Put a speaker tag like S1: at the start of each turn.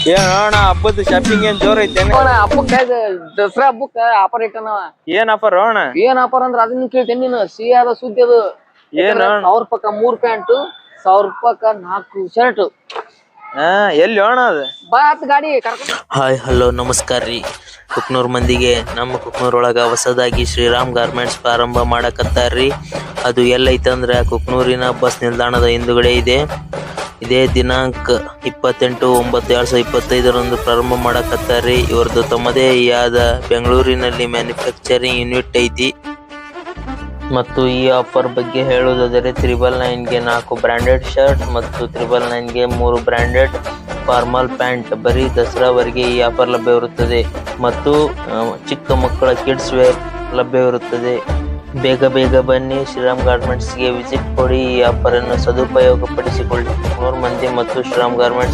S1: ಏನ್ ಅಣ್ಣ ಹಬ್ಬದ ಶಾಪಿಂಗ್ ಏನ್ ಜೋರ್ ಐತೆ
S2: ಹಬ್ಬಕ್ಕ ದಸರಾ ಹಬ್ಬಕ್ಕ ಆಫರ್ ಇಟ್ಟನ.
S1: ಏನ್ ಆಫರ್ ಅಣ್ಣ?
S2: ಏನ್ ಆಫರ್ ಅಂದ್ರ ಅದನ್ನ ಕೇಳ್ತೇನೆ ನೀನು. ಸಿಹಿಯಾದ ಸುದ್ದಿ ಅದು.
S1: ಏನ್
S2: 1000 ರೂಪಾಯಿಕ 3 ಪ್ಯಾಂಟ್, 1000 ರೂಪಾಯಿಕ 4 ಶರ್ಟ್.
S1: ಎಲ್ಲಿ ಅಣ್ಣ ಅದು?
S2: ಬಾ ಹತ್ ಗಾಡಿ ಕರ್ಕೊಂಡು.
S3: ಹಾಯ್ ಹಲೋ ನಮಸ್ಕಾರ ರೀ. ಕುಕ್ನೂರ್ ಮಂದಿಗೆ ನಮ್ಮ ಕುಕ್ನೂರ್ ಒಳಗ ಹೊಸದಾಗಿ ಶ್ರೀರಾಮ್ ಗಾರ್ಮೆಂಟ್ಸ್ ಪ್ರಾರಂಭ ಮಾಡಕತ್ತಾರ್ರಿ. ಅದು ಎಲ್ಲೈತೆ ಅಂದ್ರೆ ಕುಕ್ನೂರಿನ ಬಸ್ ನಿಲ್ದಾಣದ ಹಿಂದುಗಡೆ ಇದೆ. ಇದೇ ದಿನಾಂಕ 28/9/2025 ಪ್ರಾರಂಭ ಮಾಡಕತ್ತಾರ್ರಿ. ಇವ್ರದ್ದು ತಮ್ಮದೇ ಆದ ಬೆಂಗಳೂರಿನಲ್ಲಿ ಮ್ಯಾನುಫ್ಯಾಕ್ಚರಿಂಗ್ ಯೂನಿಟ್ ಐತಿ. ಮತ್ತು ಈ ಆಫರ್ ಬಗ್ಗೆ ಹೇಳುವುದಾದರೆ 999ಗೆ 4 ಬ್ರಾಂಡೆಡ್ ಶರ್ಟ್ ಮತ್ತು 999ಗೆ 3 ಬ್ರಾಂಡೆಡ್ ಫಾರ್ಮಲ್ ಪ್ಯಾಂಟ್ ಬರೀ ದಸರಾವರೆಗೆ ಈ ಆಫರ್ ಲಭ್ಯವಿರುತ್ತದೆ. ಮತ್ತು ಚಿಕ್ಕ ಮಕ್ಕಳ ಕಿಡ್ಸ್ ವೇರ್ ಲಭ್ಯವಿರುತ್ತದೆ. ಬೇಗ ಬನ್ನಿ, ಶ್ರೀರಾಮ್ ಗಾರ್ಮೆಂಟ್ಸ್ಗೆ ವಿಸಿಟ್ ಕೊಡಿ. ಈ ಆಫರ್ ಅನ್ನು ಸದುಪಯೋಗ ಪಡಿಸಿಕೊಳ್ಳಿ. 3 ಮಂದಿ ಮತ್ತು ಶ್ರೀರಾಮ್ ಗಾರ್ಮೆಂಟ್ಸ್